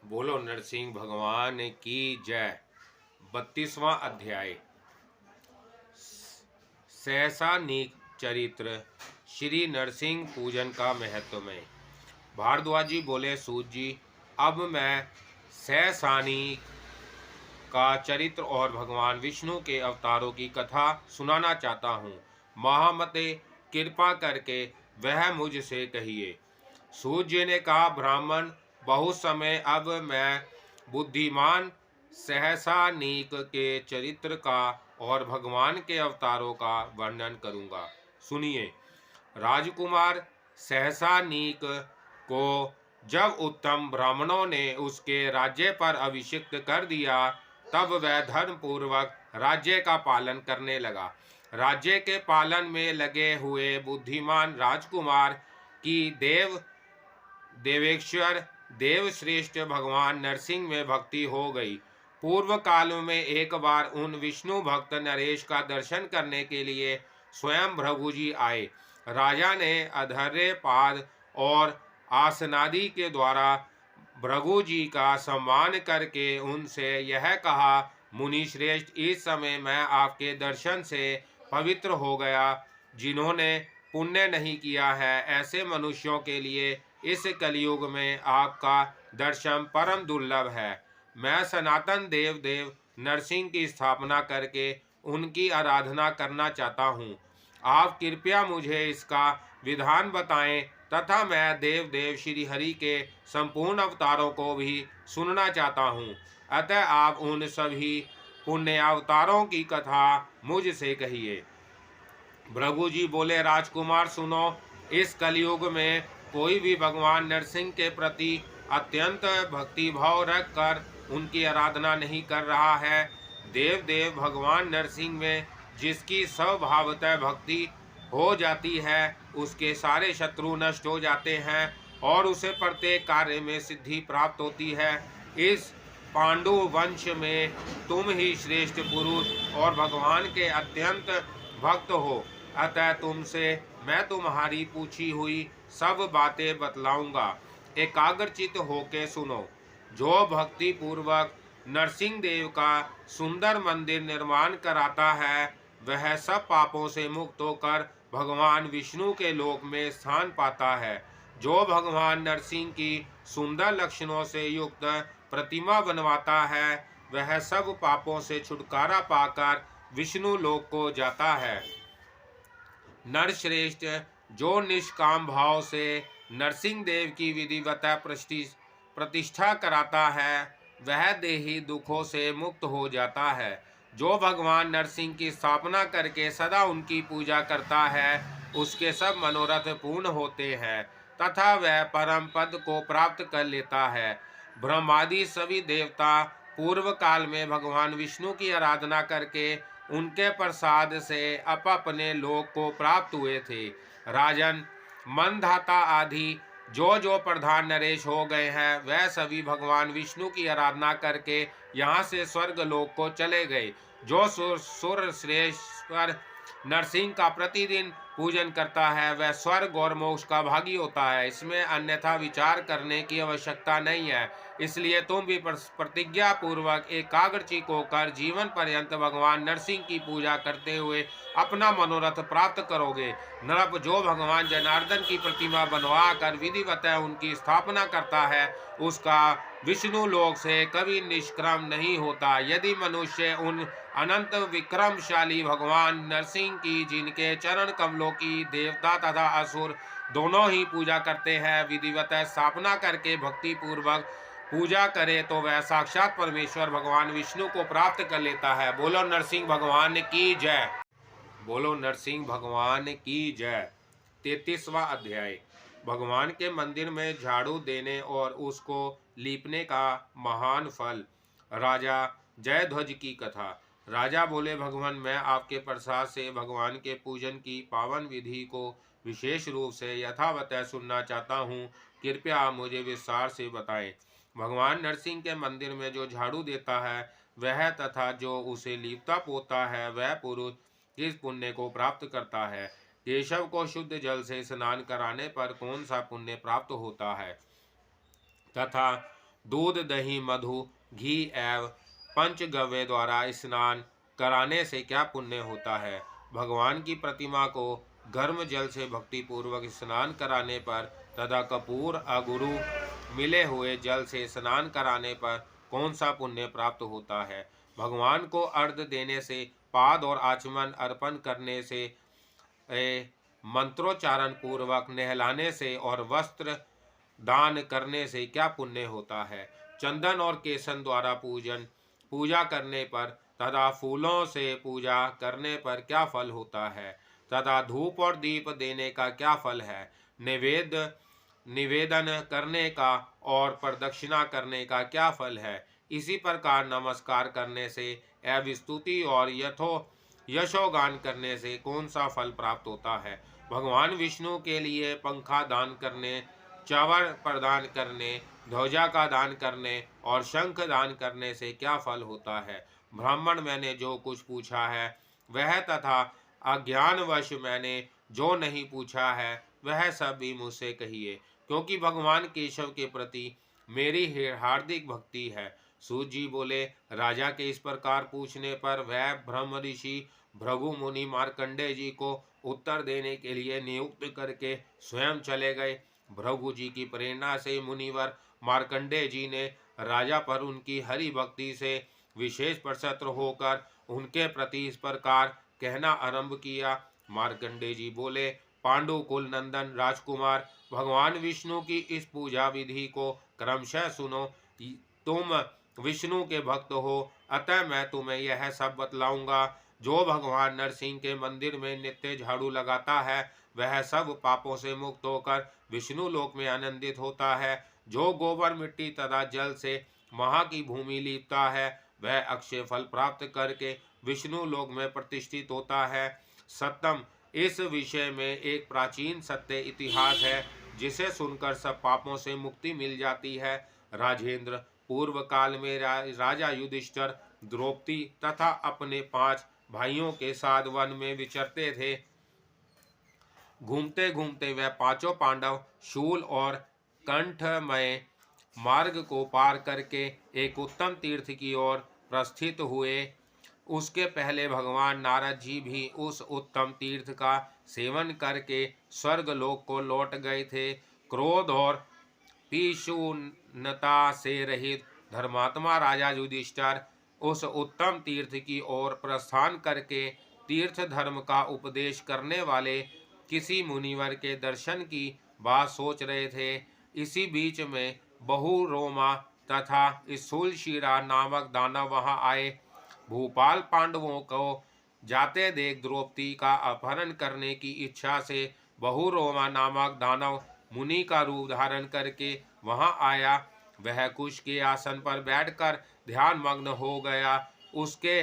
बोलो नरसिंह भगवान की जय। 32वां अध्याय। सहसानीक चरित्र। श्री नरसिंह पूजन का महत्व में। भारद्वाजी बोले, सूत जी, अब मैं सहसानीक का चरित्र और भगवान विष्णु के अवतारों की कथा सुनाना चाहता हूँ। महामते, कृपा करके वह मुझसे कहिए। सूत जी ने कहा, ब्राह्मण, बहुत समय अब मैं बुद्धिमान सहसानीक के चरित्र का और भगवान के अवतारों का वर्णन करूंगा। सुनिए। राजकुमार सहसानीक को जब उत्तम ब्राह्मणों ने उसके राज्य पर अभिषिक्त कर दिया, तब वह धर्म पूर्वक राज्य का पालन करने लगा। राज्य के पालन में लगे हुए बुद्धिमान राजकुमार की देवेश्वर देवश्रेष्ठ भगवान नरसिंह में भक्ति हो गई। पूर्व काल में एक बार उन विष्णु भक्त नरेश का दर्शन करने के लिए स्वयं भृगु जी आए। राजा ने अधर्य पाद और आसनादि के द्वारा भृगु जी का सम्मान करके उनसे यह कहा, मुनि श्रेष्ठ, इस समय मैं आपके दर्शन से पवित्र हो गया। जिन्होंने पुण्य नहीं किया है, ऐसे मनुष्यों के लिए इस कलयुग में आपका दर्शन परम दुर्लभ है। मैं सनातन देव नरसिंह की स्थापना करके उनकी आराधना करना चाहता हूँ। आप कृपया मुझे इसका विधान बताएं तथा मैं देव श्री हरि के संपूर्ण अवतारों को भी सुनना चाहता हूँ। अतः आप उन सभी पुण्य अवतारों की कथा मुझसे कहिए। भृगु जी बोले, राजकुमार सुनो, इस कलयुग में कोई भी भगवान नरसिंह के प्रति अत्यंत भक्तिभाव रखकर उनकी आराधना नहीं कर रहा है। देव भगवान नरसिंह में जिसकी स्वभावतः भक्ति हो जाती है, उसके सारे शत्रु नष्ट हो जाते हैं और उसे प्रत्येक कार्य में सिद्धि प्राप्त होती है। इस पांडु वंश में तुम ही श्रेष्ठ पुरुष और भगवान के अत्यंत भक्त हो। अतः तुमसे मैं तुम्हारी पूछी हुई सब बातें बतलाऊंगा। एकाग्रचित होके सुनो। जो भक्ति पूर्वक नरसिंह देव का सुंदर मंदिर निर्माण कराता है, वह सब पापों से मुक्त होकर भगवान विष्णु के लोक में स्थान पाता है। जो भगवान नरसिंह की सुंदर लक्षणों से युक्त प्रतिमा बनवाता है, वह सब पापों से छुटकारा पाकर विष्णु लोक को जाता है। नरश्रेष्ठ, जो निष्काम भाव से नरसिंह देव की विधिवत प्रतिष्ठा कराता है, वह देही दुखों से मुक्त हो जाता है। जो भगवान नरसिंह की स्थापना करके सदा उनकी पूजा करता है, उसके सब मनोरथ पूर्ण होते हैं तथा वह परम पद को प्राप्त कर लेता है। ब्रह्मादि सभी देवता पूर्व काल में भगवान विष्णु की आराधना करके उनके प्रसाद से अपने लोक को प्राप्त हुए थे। राजन, मनधाता आदि जो प्रधान नरेश हो गए हैं, वह सभी भगवान विष्णु की आराधना करके यहाँ से स्वर्ग लोक को चले गए। जो सुर श्रेष्ठ नरसिंह का प्रतिदिन पूजन करता है, वह स्वर्ग और मोक्ष का भागी होता है। इसमें अन्यथा विचार करने की आवश्यकता नहीं है। इसलिए तुम भी प्रतिज्ञा पूर्वक एकाग्रचित होकर जीवन पर्यंत भगवान नरसिंह की पूजा करते हुए अपना मनोरथ प्राप्त करोगे। नरप, जो भगवान जनार्दन की प्रतिमा बनवा कर विधिवत उनकी स्थापना करता है, उसका विष्णु लोक से कभी निष्क्रम नहीं होता। यदि मनुष्य उन अनंत विक्रमशाली भगवान नरसिंह की, जिनके चरण कमलों की देवता तथा असुर दोनों ही पूजा करते हैं, विधिवत स्थापना करके भक्ति पूर्वक पूजा करे, तो वह साक्षात परमेश्वर भगवान विष्णु को प्राप्त कर लेता है। बोलो नरसिंह भगवान की जय। बोलो नरसिंह भगवान की जय। 33वां अध्याय। भगवान के मंदिर में झाड़ू देने और उसको लीपने का महान फल। राजा जयध्वज की कथा। राजा बोले, भगवान, मैं आपके प्रसाद से भगवान के पूजन की पावन विधि को विशेष रूप से यथावत सुनना चाहता हूँ। कृपया आप मुझे विस्तार से बताएं। भगवान नरसिंह के मंदिर में जो झाड़ू देता है वह तथा जो उसे लीपता पोता है, वह पुरुष किस पुण्य को प्राप्त करता है? केशव को शुद्ध जल से स्नान कराने पर कौन सा पुण्य प्राप्त होता है? तथा दूध दही मधु घी एवं पंचगव्य द्वारा स्नान कराने से क्या पुण्य होता है? भगवान की प्रतिमा को गर्म जल से भक्ति पूर्वक स्नान कराने पर तथा कपूर अगुरु मिले हुए जल से स्नान कराने पर कौन सा पुण्य प्राप्त होता है? भगवान को अर्घ्य देने से, पाद और आचमन अर्पण करने से, मंत्रोच्चारण पूर्वक नहलाने से और वस्त्र दान करने से क्या पुण्य होता है? चंदन और केसन द्वारा पूजा करने पर तथा फूलों से पूजा करने पर क्या फल होता है? तथा धूप और दीप देने का क्या फल है? निवेदन करने का और प्रदक्षिणा करने का क्या फल है? इसी प्रकार नमस्कार करने से एवं स्तुति और यशोगान करने से कौन सा फल प्राप्त होता है? भगवान विष्णु के लिए पंखा दान करने, चावल प्रदान करने, ध्वजा का दान करने और शंख दान करने से क्या फल होता है? ब्राह्मण, मैंने जो कुछ पूछा है वह तथा अज्ञानवश मैंने जो नहीं पूछा है वह सब भी मुझसे कहिए, क्योंकि भगवान केशव के प्रति मेरी हार्दिक भक्ति है। सूत जी बोले, राजा के इस प्रकार पूछने पर वह ब्रह्म ऋषि भृगु मुनि मार्कंडेय जी को उत्तर देने के लिए नियुक्त करके स्वयं चले गए। भृगु जी की प्रेरणा से मुनिवर मार्कंडेय जी ने राजा पर उनकी हरि भक्ति से विशेष प्रसन्न होकर उनके प्रति इस प्रकार कहना आरंभ किया। मार्कंडेय जी बोले, पांडु कुल नंदन राजकुमार, भगवान विष्णु की इस पूजा विधि को क्रमशः सुनो। तुम विष्णु के भक्त हो, अतः मैं तुम्हें यह सब बतलाऊंगा। जो भगवान नरसिंह के मंदिर में नित्य झाड़ू लगाता है वह सब पापों से मुक्त होकर विष्णु लोक में आनंदित होता है। जो गोबर मिट्टी तथा जल से वहाँ की भूमि लीपता है वह अक्षय फल प्राप्त करके विष्णु लोक में प्रतिष्ठित होता है। सप्तम, इस विषय में एक प्राचीन सत्य इतिहास है जिसे सुनकर सब पापों से मुक्ति मिल जाती है। राजेंद्र, पूर्व काल में राजा युधिष्ठिर द्रौपदी तथा अपने 5 भाइयों के साथ वन में विचरते थे। घूमते घूमते वह पांचों पांडव शूल और कंठमय मार्ग को पार करके एक उत्तम तीर्थ की ओर प्रस्थित हुए। उसके पहले भगवान नारद जी भी उस उत्तम तीर्थ का सेवन करके स्वर्गलोक को लौट गए थे। क्रोध और पीशून्यता से रहित धर्मात्मा राजा युधिष्ठिर उस उत्तम तीर्थ की ओर प्रस्थान करके तीर्थ धर्म का उपदेश करने वाले किसी मुनिवर के दर्शन की बात सोच रहे थे। इसी बीच में बहुरोमा तथा स्थूलशिरा नामक दानव वहां आए। भूपाल पांडवों को जाते देख द्रौपदी का अपहरण करने की इच्छा से बहुरोमा नामक दानव मुनि का रूप धारण करके वहां आया। वह कुश के आसन पर बैठकर ध्यान मग्न हो गया। उसके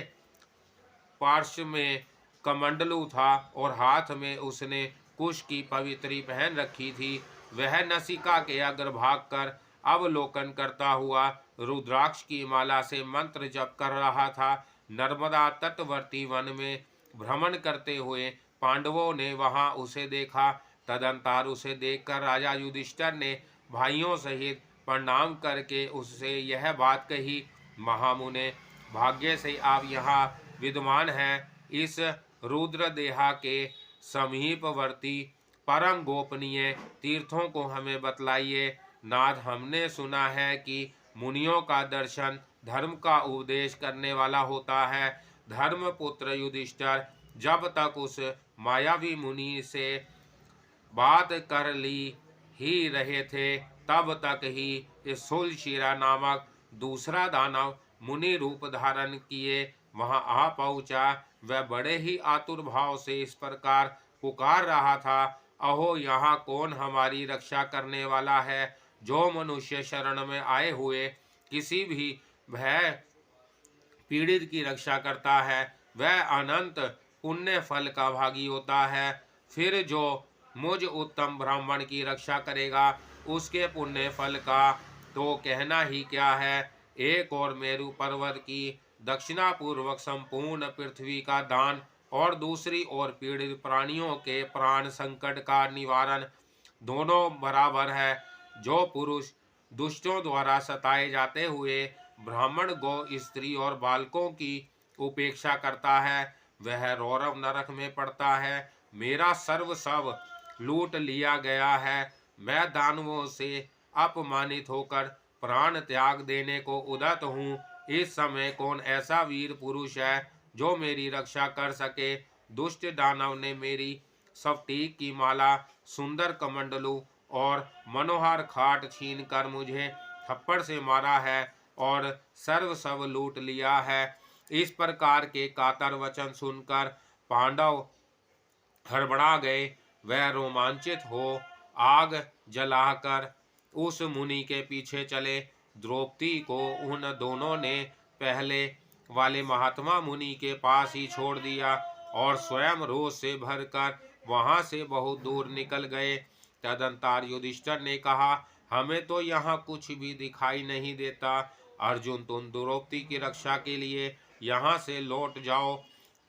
पार्श्व में कमंडलू था और हाथ में उसने कुश की पवित्री पहन रखी थी। वह नसिका के अग्रभाग कर अवलोकन करता हुआ रुद्राक्ष की माला से मंत्र जप कर रहा था। नर्मदा तटवर्ती वन में भ्रमण करते हुए पांडवों ने वहां उसे देखा। तदंतर उसे देखकर राजा युधिष्ठिर ने भाइयों सहित प्रणाम करके उससे यह बात कही, महामुने, भाग्य से आप यहाँ विद्यमान हैं। इस रुद्र देहा के समीपवर्ती परम गोपनीय तीर्थों को हमें बतलाइए। नाथ, हमने सुना है कि मुनियों का दर्शन धर्म का उपदेश करने वाला होता है। धर्मपुत्र युधिष्ठिर जब तक उस मायावी मुनि से बात कर ली ही रहे थे तब तक ही स्थूलशिरा नामक दूसरा दानव मुनि रूप धारण किए वहां आ पहुंचा। वह बड़े ही आतुर भाव से इस प्रकार पुकार रहा था, अहो, यहाँ कौन हमारी रक्षा करने वाला है? जो मनुष्य शरण में आए हुए किसी भी भय पीड़ित की रक्षा करता है वह अनंत पुण्य फल का भागी होता है। फिर जो मुझ उत्तम ब्राह्मण की रक्षा करेगा उसके पुण्य फल का तो कहना ही क्या है। एक और मेरु पर्वत की दक्षिणा पूर्वक संपूर्ण पृथ्वी का दान और दूसरी ओर पीड़ित प्राणियों के प्राण संकट का निवारण दोनों बराबर है। जो पुरुष दुष्टों द्वारा सताए जाते हुए ब्राह्मण, गौ, स्त्री और बालकों की उपेक्षा करता है, वह रौरव नरक में पड़ता है। मेरा सर्व सब लूट लिया गया है। मैं दानवों से अपमानित होकर प्राण त्याग देने को उद्यत हूँ। इस समय कौन ऐसा वीर पुरुष है जो मेरी रक्षा कर सके? दुष्ट दानव ने मेरी स्फटिक की माला, सुंदर कमंडलू और मनोहर खाट छीन कर मुझे थप्पड़ से मारा है और सर्व सब लूट लिया है। इस प्रकार के कातर वचन सुनकर पांडव हड़बड़ा गए। वह रोमांचित हो आग जलाकर उस मुनि के पीछे चले। द्रौपदी को उन दोनों ने पहले वाले महात्मा मुनि के पास ही छोड़ दिया और स्वयं रोष से भरकर वहां से बहुत दूर निकल गए। तदंतर युधिष्ठिर ने कहा, हमें तो यहाँ कुछ भी दिखाई नहीं देता। अर्जुन, तुम द्रौपदी की रक्षा के लिए यहाँ से लौट जाओ।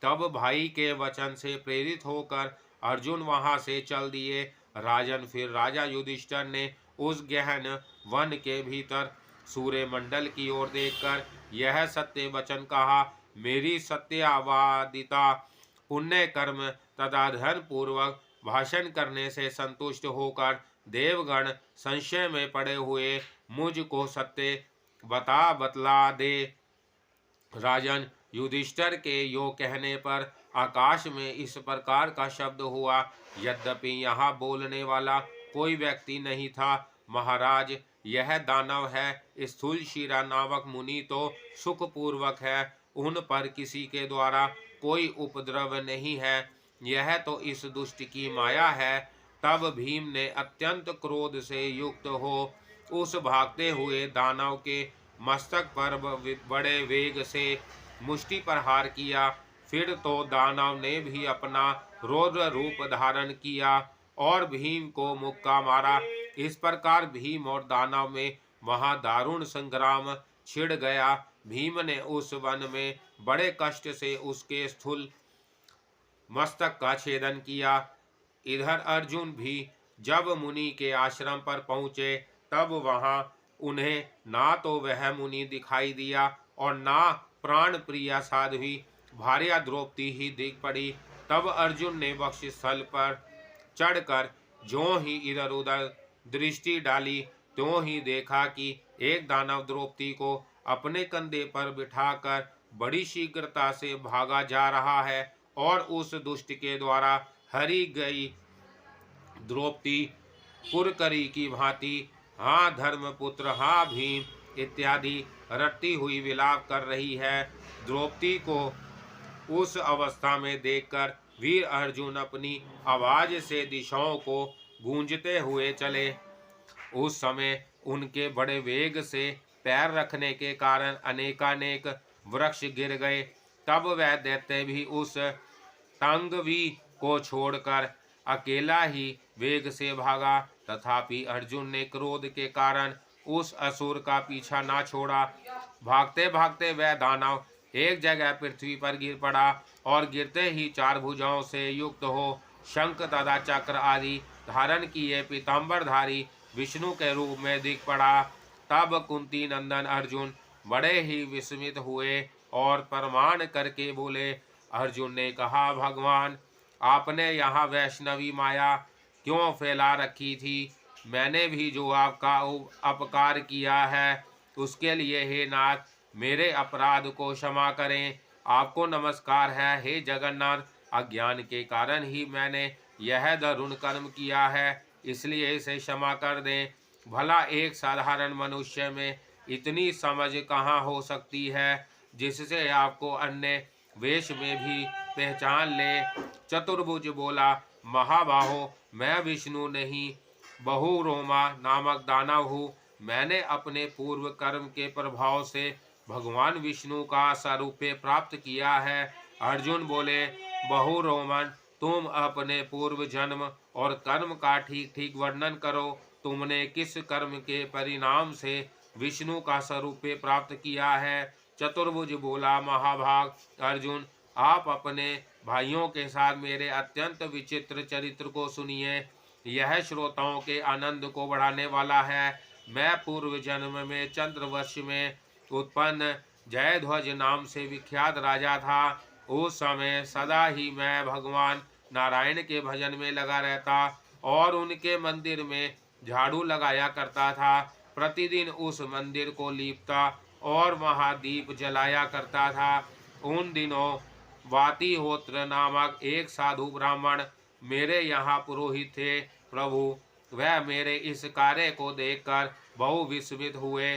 तब भाई के वचन से प्रेरित होकर अर्जुन वहां से चल दिए। राजन, फिर राजा युधिष्ठिर ने उस गहन वन के भीतर सूर्य मंडल की ओर देखकर यह सत्य वचन कहा, मेरी सत्यावादिता पुण्य कर्म तथा धन पूर्वक भाषण करने से संतुष्ट होकर देवगण संशय में पड़े हुए मुझको सत्य बतला दे। राजन, युधिष्ठिर के यो कहने पर आकाश में इस प्रकार का शब्द हुआ। यद्यपि यहाँ बोलने वाला कोई व्यक्ति नहीं था। महाराज, यह दानव है। स्थूलशिरा नामक मुनि तो सुखपूर्वक है, उन पर किसी के द्वारा कोई उपद्रव नहीं है। यह तो इस दुष्ट की माया है। तब भीम ने अत्यंत क्रोध से युक्त हो उस भागते हुए दानव के मस्तक पर बड़े वेग से मुष्टि प्रहार किया। फिर तो दानव ने भी अपना रौद्र रूप धारण किया और भीम को मुक्का मारा। इस प्रकार भीम और दानव में वहां दारुण संग्राम छिड़ गया। भीम ने उस वन में बड़े कष्ट से उसके स्थूल मस्तक का छेदन किया। इधर अर्जुन भी जब मुनि के आश्रम पर पहुंचे तब वहां उन्हें ना तो वह मुनि दिखाई दिया और ना प्राण प्रिया साध्वी भार्या द्रौपदी ही दिख पड़ी। तब अर्जुन ने वक्षस्थल पर चढ़कर ज्यों ही इधर उधर दृष्टि डाली त्यों ही देखा कि एक दानव द्रौपदी को अपने कंधे पर बिठाकर बड़ी शीघ्रता से भागा जा रहा है और उस दुष्ट के द्वारा हरी गई द्रौपदी कुरकरी की भांति हाँ धर्मपुत्र, हाँ भीम इत्यादि रटती हुई विलाप कर रही है। द्रौपदी को उस अवस्था में देखकर वीर अर्जुन अपनी आवाज से दिशाओं को गूंजते हुए चले। उस समय उनके बड़े वेग से पैर रखने के कारण अनेकानेक वृक्ष गिर गए। तब वह दैत्य भी उस टांगवी को छोड़कर अकेला ही वेग से भागा। तथापि अर्जुन ने क्रोध के कारण उस असुर का पीछा ना छोड़ा। भागते भागते वह दानव एक जगह पृथ्वी पर गिर पड़ा और गिरते ही चार भुजाओं से युक्त हो शंख तथा चक्र आदि धारण किए पीताम्बरधारी विष्णु के रूप में दिख पड़ा। तब कुंती नंदन अर्जुन बड़े ही विस्मित हुए और प्रमाण करके बोले। अर्जुन ने कहा, भगवान, आपने यहाँ वैष्णवी माया क्यों फैला रखी थी? मैंने भी जो आपका अपकार किया है उसके लिए हे नाथ मेरे अपराध को क्षमा करें। आपको नमस्कार है हे जगन्नाथ। अज्ञान के कारण ही मैंने यह दारुण कर्म किया है, इसलिए इसे क्षमा कर दें। भला एक साधारण मनुष्य में इतनी समझ कहाँ हो सकती है जिससे आपको अन्य वेश में भी पहचान ले। चतुर्भुज बोला, महाबाहो, मैं विष्णु नहीं बहुरोमा नामक दानव हूँ। मैंने अपने पूर्व कर्म के प्रभाव से भगवान विष्णु का स्वरूप प्राप्त किया है। अर्जुन बोले, बहुरोमन, तुम अपने पूर्व जन्म और कर्म का ठीक ठीक वर्णन करो। तुमने किस कर्म के परिणाम से विष्णु का स्वरूप प्राप्त किया है? चतुर्भुज बोला, महाभाग अर्जुन, आप अपने भाइयों के साथ मेरे अत्यंत विचित्र चरित्र को सुनिए। यह श्रोताओं के आनंद को बढ़ाने वाला है। मैं पूर्व जन्म में चंद्रवंश में उत्पन्न जयध्वज नाम से विख्यात राजा था। उस समय सदा ही मैं भगवान नारायण के भजन में लगा रहता और उनके मंदिर में झाड़ू लगाया करता था। प्रतिदिन उस मंदिर को लीपता और वहां दीप जलाया करता था। उन दिनों वातिहोत्र नामक एक साधु ब्राह्मण मेरे यहाँ पुरोहित थे। प्रभु, वह मेरे इस कार्य को देखकर बहु विस्मित हुए।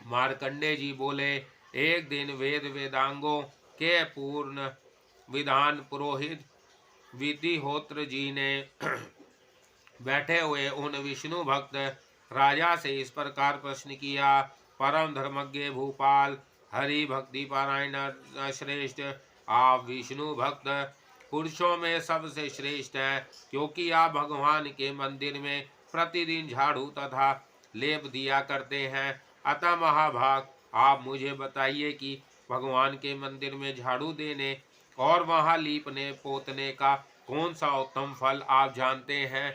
मार्कंडे जी बोले, एक दिन वेद वेदांगों के पूर्ण विधान पुरोहित विधिहोत्र जी ने बैठे हुए उन विष्णु भक्त राजा से इस प्रकार प्रश्न किया। परम धर्मज्ञ भूपाल, हरि भक्ति पारायण श्रेष्ठ, आप विष्णु भक्त पुरुषों में सबसे श्रेष्ठ हैं, क्योंकि आप भगवान के मंदिर में प्रतिदिन झाड़ू तथा लेप दिया करते हैं। अतः महाभाग, आप मुझे बताइए कि भगवान के मंदिर में झाड़ू देने और वहां लीपने पोतने का कौन सा उत्तम फल आप जानते हैं।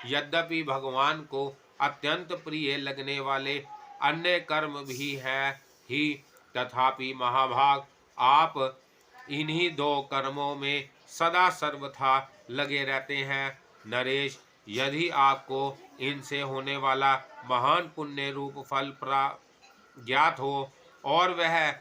यद्यपि भगवान को अत्यंत प्रिय लगने वाले अन्य कर्म भी हैं ही, तथापि महाभाग, आप इन्हीं दो कर्मों में सदा सर्वथा लगे रहते हैं। नरेश, यदि आपको इनसे होने वाला महान पुण्य रूप फल ज्ञात हो और वह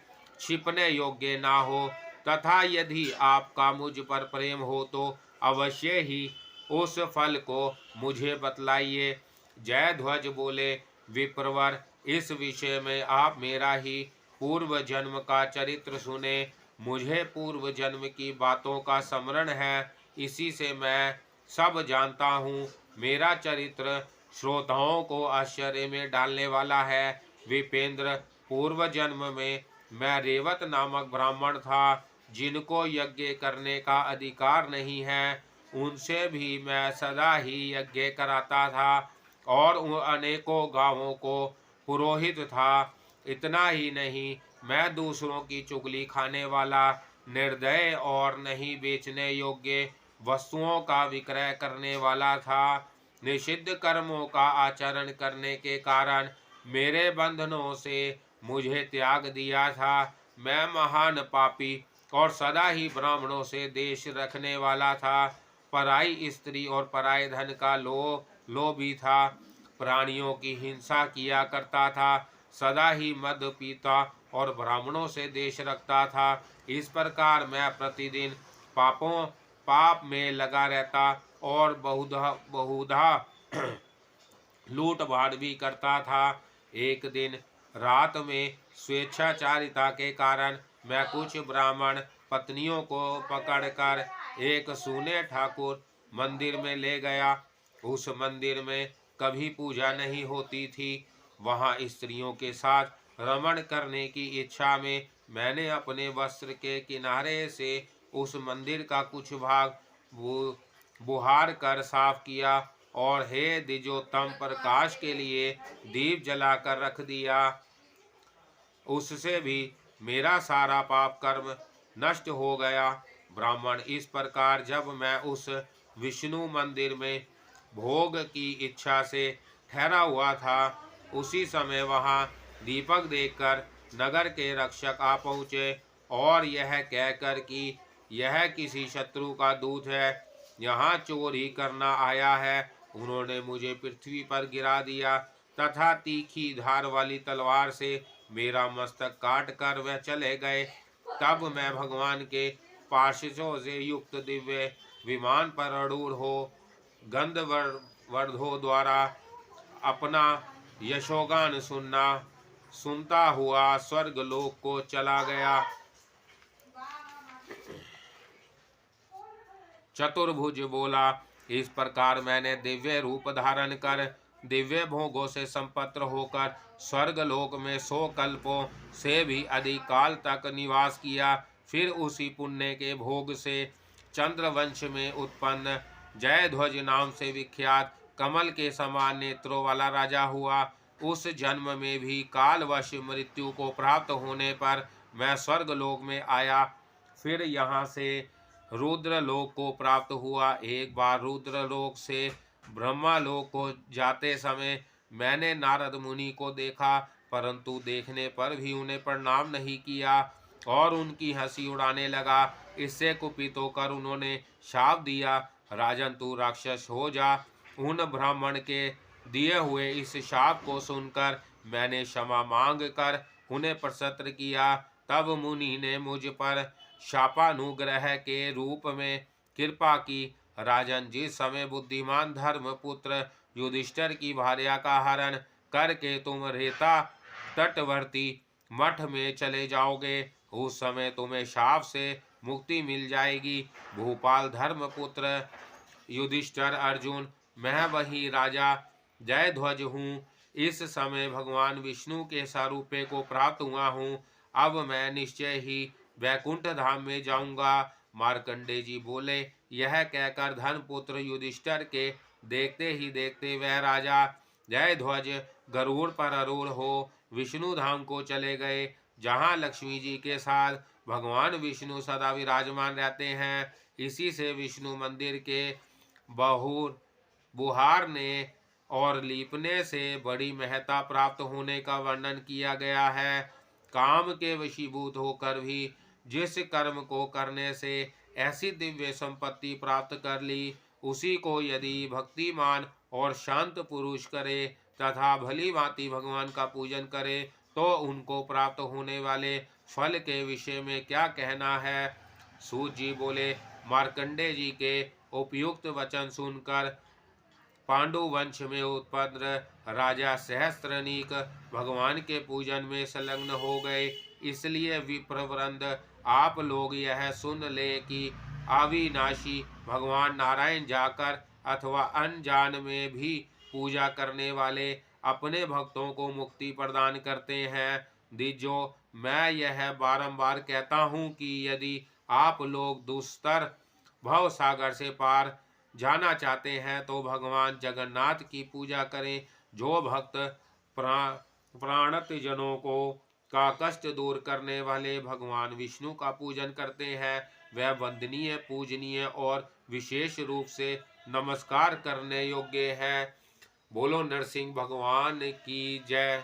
छिपने योग्य ना हो, तथा यदि आपका मुझ पर प्रेम हो, तो अवश्य ही उस फल को मुझे बतलाइए। जयध्वज बोले, विप्रवर, इस विषय में आप मेरा ही पूर्व जन्म का चरित्र सुने। मुझे पूर्व जन्म की बातों का स्मरण है, इसी से मैं सब जानता हूँ। मेरा चरित्र श्रोताओं को आश्चर्य में डालने वाला है। विपेंद्र, पूर्व जन्म में मैं रेवत नामक ब्राह्मण था, जिनको यज्ञ करने का अधिकार नहीं है, उनसे भी मैं सदा ही यज्ञ कराता था और अनेकों गांवों को पुरोहित था। इतना ही नहीं, मैं दूसरों की चुगली खाने वाला, निर्दय और नहीं बेचने योग्य वस्तुओं का विक्रय करने वाला था। निषिद्ध कर्मों का आचरण करने के कारण मेरे बंधनों से मुझे त्याग दिया था। मैं महान पापी और सदा ही ब्राह्मणों से देश रखने वाला था। पराई स्त्री और पराये धन का लोभी था। प्राणियों की हिंसा किया करता था। सदा ही मद पीता और ब्राह्मणों से देश रखता था। इस प्रकार मैं प्रतिदिन पाप में लगा रहता और बहुधा लूट-पाट भी करता था। एक दिन रात में स्वेच्छाचारिता के कारण मैं कुछ ब्राह्मण पत्नियों को पकड़कर एक सूने ठाकुर मंदिर में ले गया। उस मंदिर में कभी पूजा नहीं होती थी। वहां स्त्रियों के साथ रमण करने की इच्छा में मैंने अपने वस्त्र के किनारे से उस मंदिर का कुछ भाग बुहार कर साफ किया और हे द्विजोत्तम प्रकाश के लिए दीप जलाकर रख दिया। उससे भी मेरा सारा पाप कर्म नष्ट हो गया। ब्राह्मण, इस प्रकार जब मैं उस विष्णु मंदिर में भोग की इच्छा से ठहरा हुआ था, उसी समय वहां दीपक देखकर नगर के रक्षक आ पहुँचे और यह कहकर कि यह किसी शत्रु का दूत है, यहाँ चोरी करना आया है, उन्होंने मुझे पृथ्वी पर गिरा दिया तथा तीखी धार वाली तलवार से मेरा मस्तक काट कर वह चले गए। तब मैं भगवान के पार्षदों से युक्त दिव्य विमान पर अरूढ़ हो गंधर्वों द्वारा अपना यशोगान सुनता हुआ स्वर्ग लोक को चला गया। चतुर्भुज बोला, इस प्रकार मैंने दिव्य रूप धारण कर दिव्य भोगों से संपन्न होकर स्वर्गलोक में 100 कल्पों से भी अधिक काल तक निवास किया। फिर उसी पुण्य के भोग से चंद्रवंश में उत्पन्न जयध्वज नाम से विख्यात कमल के समान नेत्रों वाला राजा हुआ। उस जन्म में भी कालवश मृत्यु को प्राप्त होने पर मैं स्वर्गलोक में आया। फिर यहाँ से रुद्रलोक को प्राप्त हुआ। एक बार रुद्रलोक से ब्रह्मालोक को जाते समय मैंने नारद मुनि को देखा, परंतु देखने पर भी उन्हें प्रणाम नहीं किया और उनकी हंसी उड़ाने लगा। इससे कुपित होकर उन्होंने शाप दिया, राजन तू राक्षस हो जा। उन ब्राह्मण के दिए हुए इस शाप को सुनकर मैंने क्षमा मांग कर उन्हें प्रसन्न किया। तब मुनि ने मुझ पर शापानुग्रह के रूप में कृपा की। राजन, जिस समय बुद्धिमान धर्मपुत्र युधिष्ठिर की भार्या का हरण करके तुम रेता तटवर्ती मठ में चले जाओगे, उस समय तुम्हें शाप से मुक्ति मिल जाएगी। भूपाल धर्मपुत्र युधिष्ठिर अर्जुन, मैं वही राजा जयध्वज हूँ। इस समय भगवान विष्णु के स्वरूपे को प्राप्त हुआ हूँ। अब मैं निश्चय ही वैकुंठ धाम में जाऊंगा। मार्कंडे जी बोले। यह कहकर धनपुत्र युधिष्ठिर के देखते ही देखते वह राजा जयध्वज गरुड़ पर आरूढ़ हो विष्णु धाम को चले गए, जहाँ लक्ष्मी जी के साथ भगवान विष्णु सदा विराजमान रहते हैं। इसी से विष्णु मंदिर के बुहारने और लीपने से बड़ी महत्ता प्राप्त होने का वर्णन किया गया है। काम के वशीभूत होकर भी जिस कर्म को करने से ऐसी दिव्य संपत्ति प्राप्त कर ली, उसी को यदि भक्तिमान और शांत पुरुष करे तथा भली भांति भगवान का पूजन करे, तो उनको प्राप्त होने वाले फल के विषय में क्या कहना है। सूत जी बोले। मार्कंडे जी के उपयुक्त वचन सुनकर पांडु वंश में उत्पन्न राजा सहस्त्रनीक भगवान के पूजन में संलग्न हो गए। इसलिए विप्रवृंद, आप लोग यह सुन ले कि अविनाशी भगवान नारायण जाकर अथवा अनजान में भी पूजा करने वाले अपने भक्तों को मुक्ति प्रदान करते हैं। द्विजो, मैं यह बारंबार कहता हूँ कि यदि आप लोग दुस्तर भव सागर से पार जाना चाहते हैं तो भगवान जगन्नाथ की पूजा करें। जो भक्त प्राणत जनों को का कष्ट दूर करने वाले भगवान विष्णु का पूजन करते हैं, वह वंदनीय, पूजनीय और विशेष रूप से नमस्कार करने योग्य है। बोलो नरसिंह भगवान की जय।